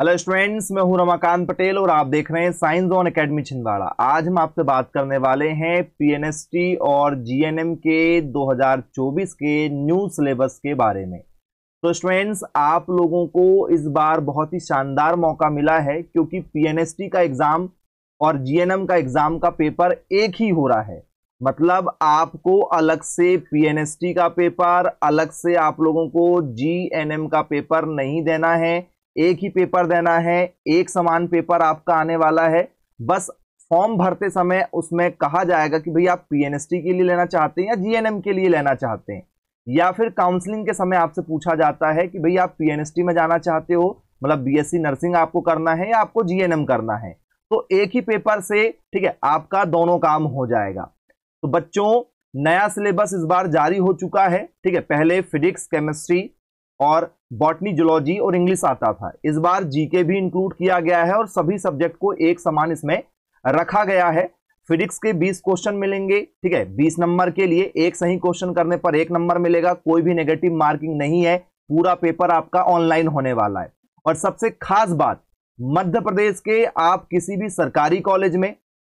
Hello students, मैं हूं रमाकांत पटेल और आप देख रहे हैं साइंस ज़ोन एकेडमी छिंदवाड़ा। आज हम आपसे बात करने वाले हैं पीएनएसटी और जीएनएम के 2024 के न्यू सिलेबस के बारे में। तो स्टूडेंट्स, आप लोगों को इस बार बहुत ही शानदार मौका मिला है क्योंकि पीएनएसटी का एग्जाम और जीएनएम का एग्जाम का पेपर एक ही हो रहा है। मतलब आपको अलग से पीएनएसटी का पेपर, अलग से आप लोगों को जीएनएम का पेपर नहीं देना है, एक ही पेपर देना है। एक समान पेपर आपका आने वाला है। बस फॉर्म भरते समय उसमें कहा जाएगा कि भाई आप पीएनएसटी के लिए लेना चाहते हैं या जीएनएम के लिए लेना चाहते हैं, या फिर काउंसलिंग के समय आपसे पूछा जाता है कि भाई आप पीएनएसटी में जाना चाहते हो, मतलब बीएससी नर्सिंग आपको करना है या आपको जीएनएम करना है। तो एक ही पेपर से ठीक है आपका दोनों काम हो जाएगा। तो बच्चों, नया सिलेबस इस बार जारी हो चुका है। ठीक है, पहले फिजिक्स, केमिस्ट्री और बॉटनी, जूलॉजी और इंग्लिश आता था। इस बार जीके भी इंक्लूड किया गया है और सभी सब्जेक्ट को एक समान इसमें रखा गया है। फिजिक्स के 20 क्वेश्चन मिलेंगे। ठीक है, 20 नंबर के लिए एक सही क्वेश्चन करने पर 1 नंबर मिलेगा। कोई भी नेगेटिव मार्किंग नहीं है। पूरा पेपर आपका ऑनलाइन होने वाला है। और सबसे खास बात, मध्य प्रदेश के आप किसी भी सरकारी कॉलेज में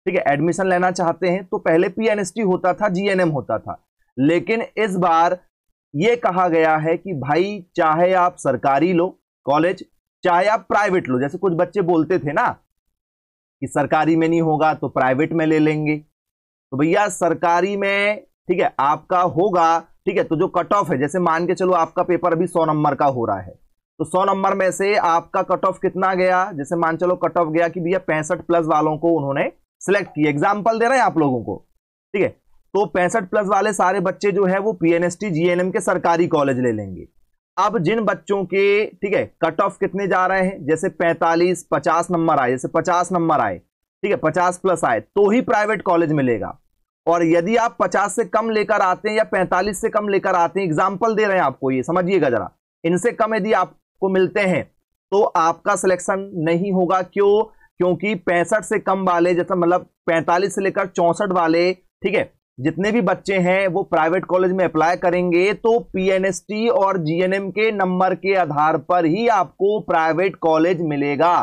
ठीक है एडमिशन लेना चाहते हैं तो पहले पीएनएसटी होता था, जीएनएम होता था। लेकिन इस बार यह कहा गया है कि भाई चाहे आप सरकारी लो कॉलेज, चाहे आप प्राइवेट लो। जैसे कुछ बच्चे बोलते थे ना कि सरकारी में नहीं होगा तो प्राइवेट में ले लेंगे। तो भैया सरकारी में ठीक है आपका होगा। ठीक है, तो जो कट ऑफ है, जैसे मान के चलो आपका पेपर अभी 100 नंबर का हो रहा है, तो 100 नंबर में से आपका कट ऑफ कितना गया? जैसे मान चलो कट ऑफ गया कि भैया 65 प्लस वालों को उन्होंने सिलेक्ट किया। एग्जाम्पल दे रहे हैं आप लोगों को। ठीक है, तो 65 प्लस वाले सारे बच्चे जो है वो पीएनएसटी, जीएनएम के सरकारी कॉलेज ले लेंगे। अब जिन बच्चों के ठीक है कट ऑफ कितने जा रहे हैं, जैसे 45, 50 नंबर आए, जैसे 50 नंबर आए, ठीक है 50 प्लस आए, तो ही प्राइवेट कॉलेज मिलेगा। और यदि आप 50 से कम लेकर आते हैं या 45 से कम लेकर आते हैं, एग्जाम्पल दे रहे हैं आपको, ये समझिएगा जरा, इनसे कम यदि आपको मिलते हैं तो आपका सिलेक्शन नहीं होगा। क्यों? क्योंकि 65 से कम वाले, जैसा मतलब 45 से लेकर 64 वाले, ठीक है जितने भी बच्चे हैं वो प्राइवेट कॉलेज में अप्लाई करेंगे तो पीएनएसटी और जीएनएम के नंबर के आधार पर ही आपको प्राइवेट कॉलेज मिलेगा।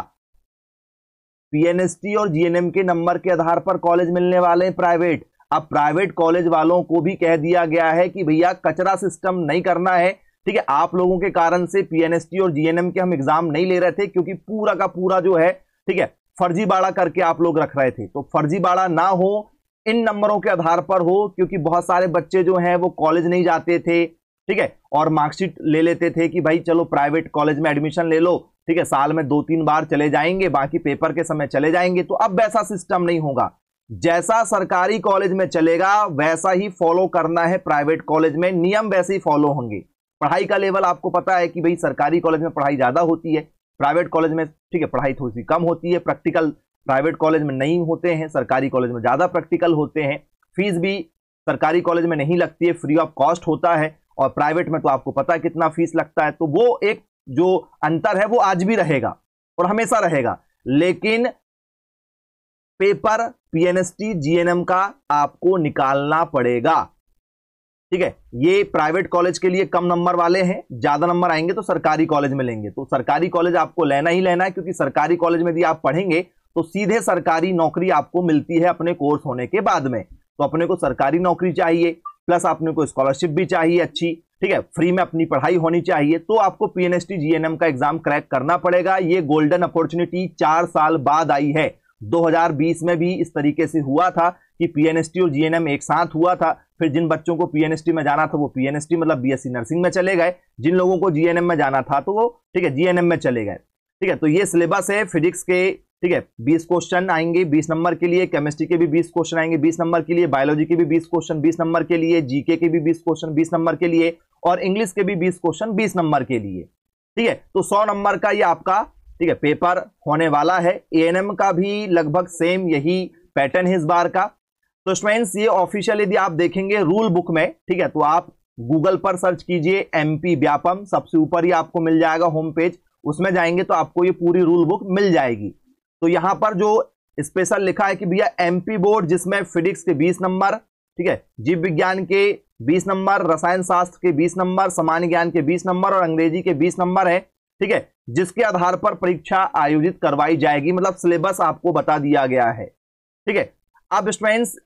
पीएनएसटी और जीएनएम के नंबर के आधार पर कॉलेज मिलने वाले हैं प्राइवेट। अब प्राइवेट कॉलेज वालों को भी कह दिया गया है कि भैया कचरा सिस्टम नहीं करना है। ठीक है, आप लोगों के कारण से पीएनएसटी और जीएनएम के हम एग्जाम नहीं ले रहे थे क्योंकि पूरा का पूरा जो है ठीक है फर्जीबाड़ा करके आप लोग रख रहे थे। तो फर्जीबाड़ा ना हो, इन नंबरों के आधार पर हो, क्योंकि बहुत सारे बच्चे जो हैं वो कॉलेज नहीं जाते थे। ठीक है, और मार्कशीट ले लेते थे कि भाई चलो प्राइवेट कॉलेज में एडमिशन ले लो, ठीक है साल में 2-3 बार चले जाएंगे, बाकी पेपर के समय चले जाएंगे। तो अब वैसा सिस्टम नहीं होगा। जैसा सरकारी कॉलेज में चलेगा वैसा ही फॉलो करना है प्राइवेट कॉलेज में। नियम वैसे ही फॉलो होंगे। पढ़ाई का लेवल आपको पता है कि भाई सरकारी कॉलेज में पढ़ाई ज्यादा होती है, प्राइवेट कॉलेज में ठीक है पढ़ाई थोड़ी सी कम होती है। प्रैक्टिकल प्राइवेट कॉलेज में नहीं होते हैं, सरकारी कॉलेज में ज्यादा प्रैक्टिकल होते हैं। फीस भी सरकारी कॉलेज में नहीं लगती है, फ्री ऑफ कॉस्ट होता है, और प्राइवेट में तो आपको पता है कितना फीस लगता है। तो वो एक जो अंतर है वो आज भी रहेगा और हमेशा रहेगा। लेकिन पेपर पीएनएसटी जीएनएम का आपको निकालना पड़ेगा। ठीक है, ये प्राइवेट कॉलेज के लिए कम नंबर वाले हैं, ज्यादा नंबर आएंगे तो सरकारी कॉलेज में लेंगे। तो सरकारी कॉलेज आपको लेना ही लेना है, क्योंकि सरकारी कॉलेज में यदि आप पढ़ेंगे तो सीधे सरकारी नौकरी आपको मिलती है अपने कोर्स होने के बाद में। तो अपने को सरकारी नौकरी चाहिए, प्लस अपने को स्कॉलरशिप भी चाहिए अच्छी, ठीक है फ्री में अपनी पढ़ाई होनी चाहिए। तो आपको पीएनएसटी जीएनएम का एग्जाम क्रैक करना पड़ेगा। ये गोल्डन अपॉर्चुनिटी 4 साल बाद आई है। 2020 में भी इस तरीके से हुआ था कि पीएनएसटी और जीएनएम एक साथ हुआ था। फिर जिन बच्चों को पीएनएसटी में जाना था वो पीएनएसटी मतलब बीएससी नर्सिंग में चले गए, जिन लोगों को जीएनएम में जाना था तो वो ठीक है जीएनएम में चले गए। ठीक है, तो ये सिलेबस है फिजिक्स के। ठीक है, 20 क्वेश्चन आएंगे 20 नंबर के लिए, केमिस्ट्री के भी 20 क्वेश्चन आएंगे 20 नंबर के लिए, बायोलॉजी के भी 20 क्वेश्चन 20 नंबर के लिए, जीके के भी 20 क्वेश्चन 20 नंबर के लिए, और इंग्लिश के भी 20 क्वेश्चन 20 नंबर के लिए। ठीक है, तो 100 नंबर का ये आपका ठीक है पेपर होने वाला है। एएनएम का भी लगभग सेम यही पैटर्न है इस बार का। तो स्टूडेंट्स, ये ऑफिशियल यदि आप देखेंगे रूल बुक में, ठीक है तो आप गूगल पर सर्च कीजिए एमपी व्यापम, सबसे ऊपर ही आपको मिल जाएगा होम पेज, उसमें जाएंगे तो आपको ये पूरी रूल बुक मिल जाएगी। तो यहां पर जो स्पेशल लिखा है कि भैया एमपी बोर्ड, जिसमें फिजिक्स के 20 नंबर, ठीक है जीव विज्ञान के 20 नंबर, रसायन शास्त्र के 20 नंबर, सामान्य ज्ञान के 20 नंबर और अंग्रेजी के 20 नंबर है। ठीक है, जिसके आधार पर परीक्षा आयोजित करवाई जाएगी। मतलब सिलेबस आपको बता दिया गया है, ठीक है। अब स्टूडेंट्स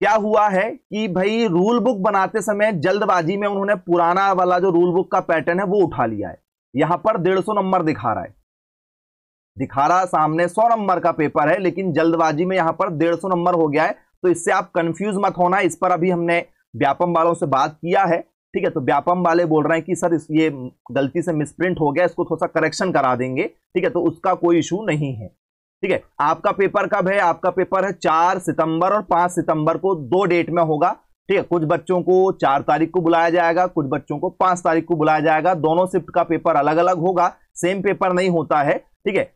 क्या हुआ है कि भाई रूल बुक बनाते समय जल्दबाजी में उन्होंने पुराना वाला जो रूल बुक का पैटर्न है वो उठा लिया है। यहां पर 150 नंबर दिखा रहा सामने 100 नंबर का पेपर है, लेकिन जल्दबाजी में यहां पर 150 नंबर हो गया है। तो इससे आप कंफ्यूज मत होना। इस पर अभी हमने व्यापम वालों से बात किया है, ठीक है। तो व्यापम वाले बोल रहे हैं कि सर ये गलती से मिसप्रिंट हो गया, इसको थोड़ा सा करेक्शन करा देंगे, ठीक है। तो उसका कोई इशू नहीं है, ठीक है। आपका पेपर कब है? आपका पेपर है 4 सितंबर और 5 सितंबर को, 2 डेट में होगा, ठीक है। कुछ बच्चों को 4 तारीख को बुलाया जाएगा, कुछ बच्चों को 5 तारीख को बुलाया जाएगा। दोनों शिफ्ट का पेपर अलग अलग होगा, सेम पेपर नहीं होता है, ठीक है,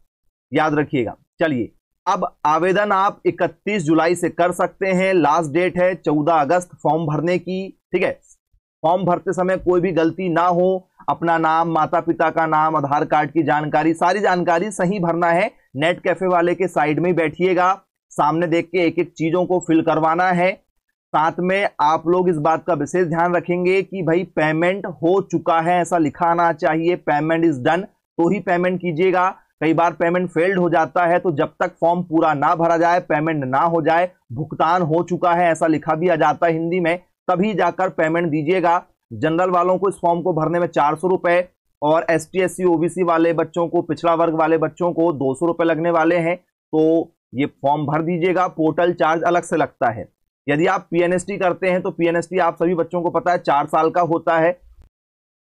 याद रखिएगा। चलिए, अब आवेदन आप 31 जुलाई से कर सकते हैं। लास्ट डेट है 14 अगस्त फॉर्म भरने की, ठीक है। फॉर्म भरते समय कोई भी गलती ना हो। अपना नाम, माता पिता का नाम, आधार कार्ड की जानकारी, सारी जानकारी सही भरना है। नेट कैफे वाले के साइड में बैठिएगा, सामने देख के एक एक चीजों को फिल करवाना है। साथ में आप लोग इस बात का विशेष ध्यान रखेंगे कि भाई पेमेंट हो चुका है ऐसा लिखा आना चाहिए। पेमेंट इज डन तो ही पेमेंट कीजिएगा। कई बार पेमेंट फेल्ड हो जाता है, तो जब तक फॉर्म पूरा ना भरा जाए, पेमेंट ना हो जाए, भुगतान हो चुका है ऐसा लिखा भी आ जाता है हिंदी में, तभी जाकर पेमेंट दीजिएगा। जनरल वालों को इस फॉर्म को भरने में 400 रुपए और ST SC OBC वाले बच्चों को, पिछड़ा वर्ग वाले बच्चों को 200 रुपए लगने वाले हैं। तो ये फॉर्म भर दीजिएगा। पोर्टल चार्ज अलग से लगता है। यदि आप PNST करते हैं तो PNST आप सभी बच्चों को पता है 4 साल का होता है,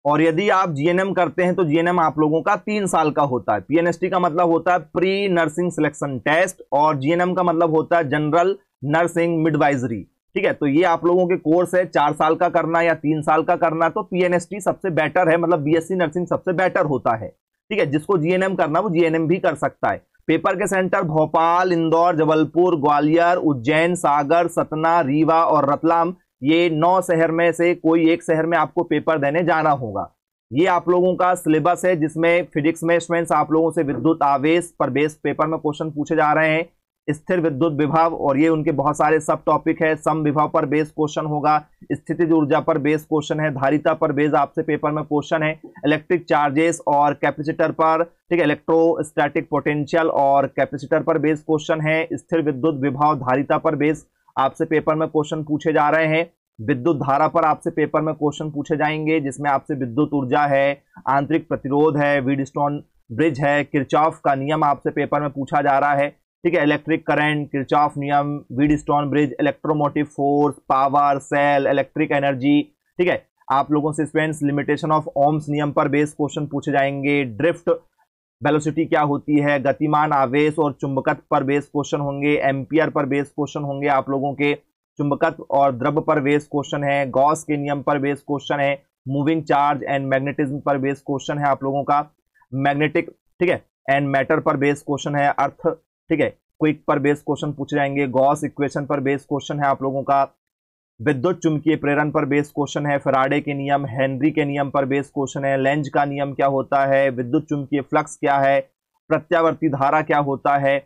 और यदि आप GNM करते हैं तो GNM आप लोगों का 3 साल का होता है। PNST का मतलब होता है प्री नर्सिंग सिलेक्शन टेस्ट और GNM का मतलब होता है जनरल नर्सिंग मिडवाइजरी, ठीक है। तो ये आप लोगों के कोर्स है, 4 साल का करना या 3 साल का करना, तो PNST सबसे बेटर है, मतलब BSc नर्सिंग सबसे बेटर होता है, ठीक है। जिसको GNM करना वो GNM भी कर सकता है। पेपर के सेंटर भोपाल, इंदौर, जबलपुर, ग्वालियर, उज्जैन, सागर, सतना, रीवा और रतलाम, ये 9 शहर में से कोई एक शहर में आपको पेपर देने जाना होगा। ये आप लोगों का सिलेबस है, जिसमें फिजिक्स में स्टूडेंट्स आप लोगों से विद्युत आवेश पर बेस पेपर में क्वेश्चन पूछे जा रहे हैं। स्थिर विद्युत विभव और ये उनके बहुत सारे सब टॉपिक है। सम विभव पर बेस क्वेश्चन होगा, स्थितिज ऊर्जा पर बेस क्वेश्चन है, धारिता पर बेस आपसे पेपर में क्वेश्चन है, इलेक्ट्रिक चार्जेस और कैपेसिटर पर, ठीक है, इलेक्ट्रोस्टैटिक पोटेंशियल और कैपेसिटर पर बेस क्वेश्चन है। स्थिर विद्युत विभव, धारिता पर बेस आपसे पेपर में क्वेश्चन पूछे जा रहे हैं। विद्युत धारा पर आपसे पेपर में क्वेश्चन पूछे जाएंगे, जिसमें आपसे विद्युत ऊर्जा है, आंतरिक प्रतिरोध है, व्हीटस्टोन ब्रिज है, किरचॉफ का नियम आपसे पेपर में पूछा जा रहा है, ठीक है। इलेक्ट्रिक करंट, किरचॉफ नियम, Wheatstone bridge, electromotive force, power, cell, electric energy, ठीक है। आप लोगों से स्टूडेंट्स लिमिटेशन ऑफ ओम्स नियम पर बेस क्वेश्चन पूछे जाएंगे। ड्रिफ्ट वेलोसिटी क्या होती है, गतिमान आवेश और चुंबकत्व पर बेस क्वेश्चन होंगे। एम्पियर पर बेस क्वेश्चन होंगे आप लोगों के। चुंबकत्व और द्रव पर बेस क्वेश्चन है। गॉस के नियम पर बेस क्वेश्चन है। मूविंग चार्ज एंड मैग्नेटिज्म पर बेस क्वेश्चन है आप लोगों का। मैग्नेटिक, ठीक है, एंड मैटर पर बेस क्वेश्चन है। अर्थ, ठीक है, क्विक पर बेस क्वेश्चन पूछे जाएंगे। गॉस इक्वेशन पर बेस क्वेश्चन है आप लोगों का। विद्युत चुंबकीय प्रेरण पर बेस क्वेश्चन है। फैराडे के नियम, हेनरी के नियम पर बेस क्वेश्चन है। लेंज का नियम क्या होता है, विद्युत चुंबकीय फ्लक्स क्या है, प्रत्यावर्ती धारा क्या होता है,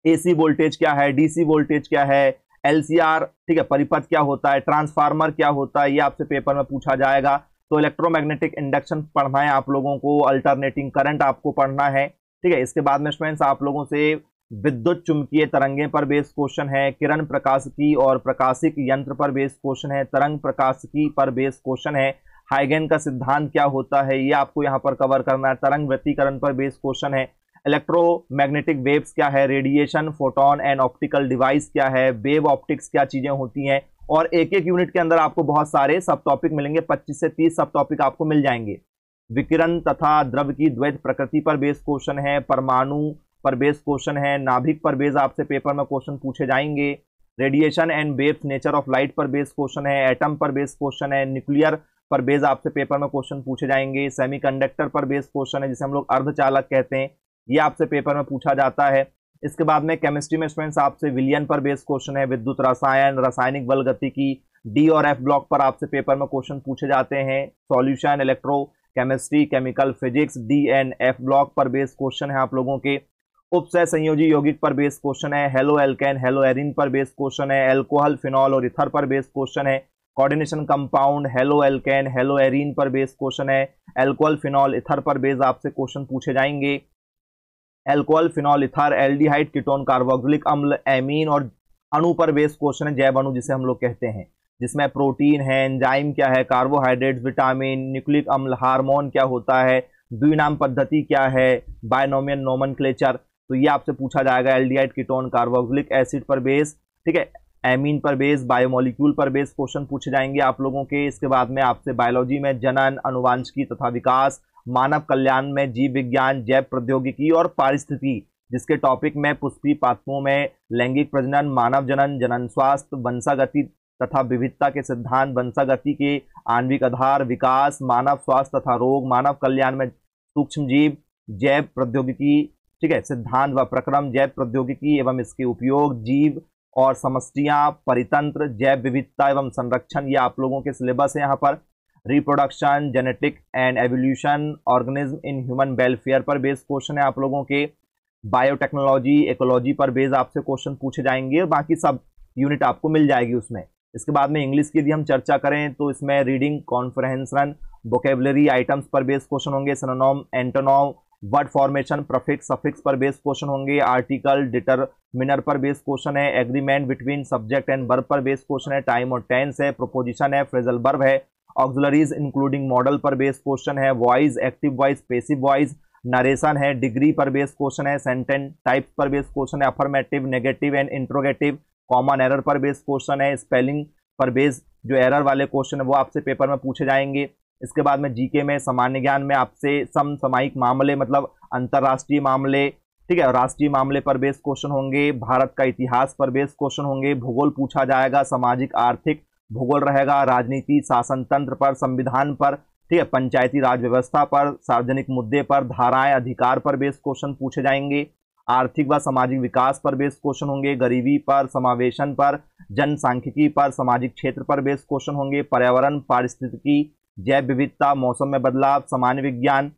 AC वोल्टेज क्या है, DC वोल्टेज क्या है, LCR, ठीक है, परिपथ क्या होता है, ट्रांसफार्मर क्या होता है, ये आपसे पेपर में पूछा जाएगा। तो इलेक्ट्रोमैग्नेटिक इंडक्शन पढ़ना है आप लोगों को, अल्टरनेटिंग करंट आपको पढ़ना है, ठीक है। इसके बाद में स्टूडेंट्स आप लोगों से विद्युत चुंबकीय तरंगें पर बेस क्वेश्चन है। किरण प्रकाशिकी और प्रकाशिक यंत्र पर बेस क्वेश्चन है। तरंग प्रकाशिकी पर बेस क्वेश्चन है। हाइगेन का सिद्धांत क्या होता है, ये आपको यहाँ पर कवर करना है। तरंग व्यतिकरण पर बेस क्वेश्चन है। इलेक्ट्रोमैग्नेटिक वेव्स क्या है, radiation, photon and optical device क्या है, वेव ऑप्टिक्स क्या चीजें होती हैं, और एक एक यूनिट के अंदर आपको बहुत सारे सब टॉपिक मिलेंगे। 25 से 30 सब टॉपिक आपको मिल जाएंगे। विकिरण तथा द्रव की द्वैत प्रकृति पर बेस क्वेश्चन है। परमाणु पर बेस क्वेश्चन है। नाभिक पर बेस आपसे पेपर में क्वेश्चन पूछे जाएंगे। Radiation and waves, nature of light पर बेस क्वेश्चन है। एटम पर बेस क्वेश्चन है। न्यूक्लियर पर बेस आपसे पेपर में क्वेश्चन पूछे जाएंगे। सेमीकंडक्टर पर बेस क्वेश्चन है, जिसे हम लोग अर्धचालक कहते हैं, ये आपसे पेपर में पूछा जाता है। इसके बाद में केमिस्ट्री में स्टूडेंट्स आपसे विलियन पर बेस क्वेश्चन है। विद्युत रसायन, रासायनिक बल गतिकी, D और F ब्लॉक पर आपसे पेपर में क्वेश्चन पूछे जाते हैं। Solution, electro chemistry, chemical physics, D and F block पर बेस क्वेश्चन है आप लोगों के। उपसह संयोजी यौगिक पर बेस क्वेश्चन है। हेलो एल्केन, हेलो एरिन पर बेस क्वेश्चन है। एल्कोहल, फिनॉल और इथर पर बेस क्वेश्चन है। Coordination compound, halo alkane, hello arene पर बेस्ड क्वेश्चन है। एल्कोहल फिनॉल इथर पर बेस्ड आपसे क्वेश्चन पूछे जाएंगे। Alcohol phenol ether, aldehyde, ketone, carboxylic अम्ल, एमीन और अणु पर बेस्ड क्वेश्चन है, जैव अणु जिसे हम लोग कहते हैं, जिसमें प्रोटीन है, एंजाइम क्या है, कार्बोहाइड्रेट्स, विटामिन, न्यूक्लिक अम्ल, हार्मोन क्या होता है, द्विनाम पद्धति क्या है, बायनोमियल नोमेनक्लेचर। तो ये आपसे पूछा जाएगा एल्डिहाइड, कीटोन, कार्बोक्सिलिक एसिड पर बेस, ठीक है, एमीन पर बेस, बायोमोलिक्यूल पर बेस क्वेश्चन पूछे जाएंगे आप लोगों के। इसके बाद में आपसे बायोलॉजी में जनन, अनुवांशिकी तथा विकास, मानव कल्याण में जीव विज्ञान, जैव प्रौद्योगिकी और पारिस्थितिकी, जिसके टॉपिक में पुष्पी पात्रों में लैंगिक प्रजनन, मानव जनन, जनन स्वास्थ्य, वंशागति तथा विविधता के सिद्धांत, वंशागति के आणविक आधार, विकास, मानव स्वास्थ्य तथा रोग, मानव कल्याण में सूक्ष्म जीव, जैव प्रौद्योगिकी, ठीक है, सिद्धांत व प्रक्रम, जैव प्रौद्योगिकी एवं इसके उपयोग, जीव और समष्टियां, परितंत्र, जैव विविधता एवं संरक्षण, ये आप लोगों के सिलेबस है यहाँ पर। Reproduction, genetic and evolution, organism in human welfare पर बेस्ड क्वेश्चन है आप लोगों के। बायोटेक्नोलॉजी, इकोलॉजी पर बेस्ड आपसे क्वेश्चन पूछे जाएंगे और बाकी सब यूनिट आपको मिल जाएगी उसमें। इसके बाद में इंग्लिश की यदि हम चर्चा करें तो इसमें रीडिंग कॉन्फ्रेंसन, वोकेबलरी आइटम्स पर बेस्ड क्वेश्चन होंगे, synonym, antonym, word formation, prefix, suffix पर बेस्ड क्वेश्चन होंगे, आर्टिकल, डिटरमिनर पर बेस्ड क्वेश्चन है, agreement between subject and verb पर बेस्ड क्वेश्चन है, टाइम और टेंस है, प्रोपोजिशन है, फ्रेजल वर्ब है, ऑक्सिलरीज इंक्लूडिंग मॉडल पर बेस्ड क्वेश्चन है, voice, active voice, passive voice, narration है, डिग्री पर बेस्ड क्वेश्चन है, सेंटेंस टाइप्स पर बेस्ड क्वेश्चन है, affirmative, negative and interrogative, common error पर बेस्ड क्वेश्चन है, स्पेलिंग पर बेस्ड जो एरर वाले क्वेश्चन है वो आपसे पेपर में पूछे जाएंगे। इसके बाद में जीके में, सामान्य ज्ञान में आपसे समसामयिक मामले मतलब अंतरराष्ट्रीय मामले, ठीक है, राष्ट्रीय मामले पर बेस्ड क्वेश्चन होंगे, भारत का इतिहास पर बेस्ड क्वेश्चन होंगे, भूगोल पूछा जाएगा, सामाजिक आर्थिक भूगोल रहेगा, राजनीति, शासन तंत्र पर, संविधान पर, ठीक है, पंचायती राज व्यवस्था पर, सार्वजनिक मुद्दे पर, धाराएं, अधिकार पर बेस्ड क्वेश्चन पूछे जाएंगे, आर्थिक व सामाजिक विकास पर बेस्ड क्वेश्चन होंगे, गरीबी पर, समावेशन पर, जनसांख्यिकी पर, सामाजिक क्षेत्र पर बेस्ड क्वेश्चन होंगे, पर्यावरण, पारिस्थितिकी, जैव विविधता, मौसम में बदलाव, सामान्य विज्ञान।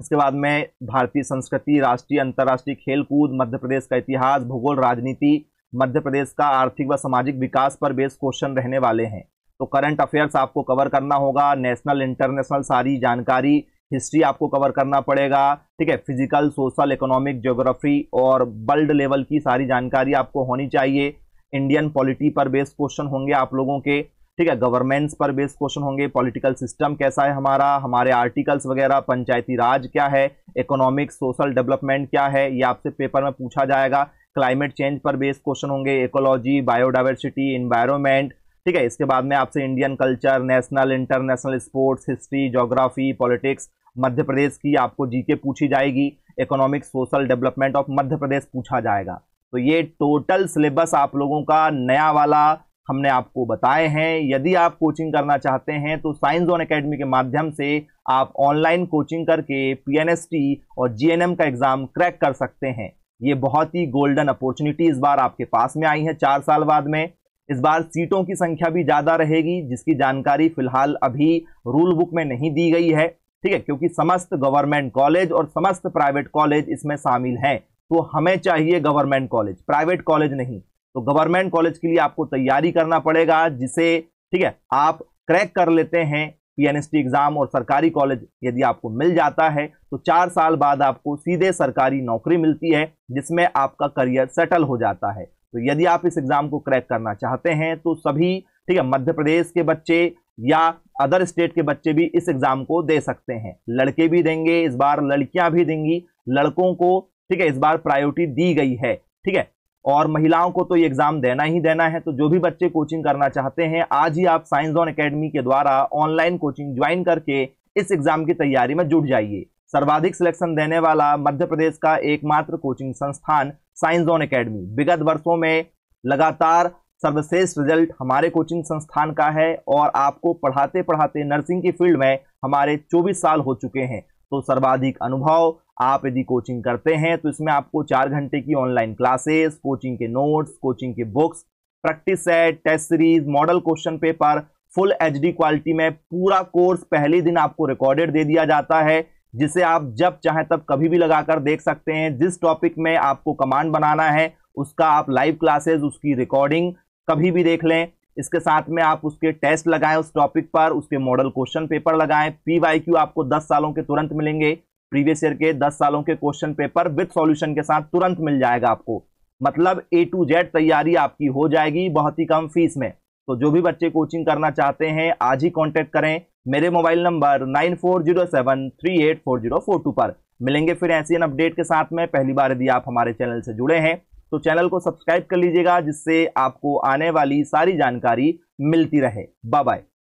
इसके बाद में भारतीय संस्कृति, राष्ट्रीय अंतर्राष्ट्रीय खेल कूद, मध्य प्रदेश का इतिहास, भूगोल, राजनीति, मध्य प्रदेश का आर्थिक व सामाजिक विकास पर बेस्ड क्वेश्चन रहने वाले हैं। तो करंट अफेयर्स आपको कवर करना होगा, नेशनल इंटरनेशनल सारी जानकारी, हिस्ट्री आपको कवर करना पड़ेगा, ठीक है, फिजिकल, सोशल, इकोनॉमिक, ज्योग्राफी और वर्ल्ड लेवल की सारी जानकारी आपको होनी चाहिए। इंडियन पॉलिटी पर बेस्ड क्वेश्चन होंगे आप लोगों के, ठीक है, गवर्नेंस पर बेस्ड क्वेश्चन होंगे, पॉलिटिकल सिस्टम कैसा है हमारा, हमारे आर्टिकल्स वगैरह, पंचायती राज क्या है, इकोनॉमिक सोशल डेवलपमेंट क्या है, ये आपसे पेपर में पूछा जाएगा। क्लाइमेट चेंज पर बेस्ड क्वेश्चन होंगे, इकोलॉजी, बायोडाइवर्सिटी, इन्वायरमेंट, ठीक है। इसके बाद में आपसे Indian culture, national international sports, history, geography, politics, Madhya Pradesh की आपको जीके पूछी जाएगी, economic social development of Madhya Pradesh पूछा जाएगा। तो ये टोटल सिलेबस आप लोगों का नया वाला हमने आपको बताए हैं। यदि आप कोचिंग करना चाहते हैं तो साइंस जोन एकेडमी के माध्यम से आप ऑनलाइन कोचिंग करके पीएनएसटी और जीएनएम का एग्जाम क्रैक कर सकते हैं। ये बहुत ही गोल्डन अपॉर्चुनिटी इस बार आपके पास में आई है 4 साल बाद में। इस बार सीटों की संख्या भी ज्यादा रहेगी, जिसकी जानकारी फिलहाल अभी रूल बुक में नहीं दी गई है, ठीक है, क्योंकि समस्त गवर्नमेंट कॉलेज और समस्त प्राइवेट कॉलेज इसमें शामिल हैं। तो हमें चाहिए गवर्नमेंट कॉलेज, प्राइवेट कॉलेज नहीं। तो गवर्नमेंट कॉलेज के लिए आपको तैयारी करना पड़ेगा, जिसे, ठीक है, आप क्रैक कर लेते हैं पीएनएसटी एग्जाम, और सरकारी कॉलेज यदि आपको मिल जाता है तो 4 साल बाद आपको सीधे सरकारी नौकरी मिलती है, जिसमें आपका करियर सेटल हो जाता है। तो यदि आप इस एग्जाम को क्रैक करना चाहते हैं तो सभी, ठीक है, मध्य प्रदेश के बच्चे या अदर स्टेट के बच्चे भी इस एग्जाम को दे सकते हैं। लड़के भी देंगे इस बार, लड़कियां भी देंगी, लड़कों को, ठीक है, इस बार प्रायोरिटी दी गई है, ठीक है, और महिलाओं को तो ये एग्जाम देना ही देना है। तो जो भी बच्चे कोचिंग करना चाहते हैं, आज ही आप साइंस जोन एकेडमी के द्वारा ऑनलाइन कोचिंग ज्वाइन करके इस एग्जाम की तैयारी में जुट जाइए। सर्वाधिक सिलेक्शन देने वाला मध्य प्रदेश का एकमात्र कोचिंग संस्थान साइंस जोन एकेडमी। विगत वर्षों में लगातार सर्वश्रेष्ठ रिजल्ट हमारे कोचिंग संस्थान का है, और आपको पढ़ाते पढ़ाते नर्सिंग की फील्ड में हमारे 24 साल हो चुके हैं। तो सर्वाधिक अनुभव, आप यदि कोचिंग करते हैं तो इसमें आपको 4 घंटे की ऑनलाइन क्लासेस, कोचिंग के नोट्स, कोचिंग के books, practice set, test series, model question paper, full HD quality में पूरा कोर्स पहले दिन आपको रिकॉर्डेड दे दिया जाता है, जिसे आप जब चाहें तब कभी भी लगाकर देख सकते हैं। जिस टॉपिक में आपको कमांड बनाना है उसका आप लाइव क्लासेस, उसकी रिकॉर्डिंग कभी भी देख लें। इसके साथ में आप उसके टेस्ट लगाएं उस टॉपिक पर, उसके मॉडल क्वेश्चन पेपर लगाएं। PYQ आपको 10 सालों के तुरंत मिलेंगे, प्रीवियस ईयर के 10 सालों के क्वेश्चन पेपर विद सॉल्यूशन के साथ तुरंत मिल जाएगा आपको। मतलब A to Z तैयारी आपकी हो जाएगी बहुत ही कम फीस में। तो जो भी बच्चे कोचिंग करना चाहते हैं आज ही कांटेक्ट करें मेरे मोबाइल नंबर 9407384042 पर। मिलेंगे फिर ऐसी अपडेट के साथ में। पहली बार यदि आप हमारे चैनल से जुड़े हैं तो चैनल को सब्सक्राइब कर लीजिएगा, जिससे आपको आने वाली सारी जानकारी मिलती रहे। Bye bye.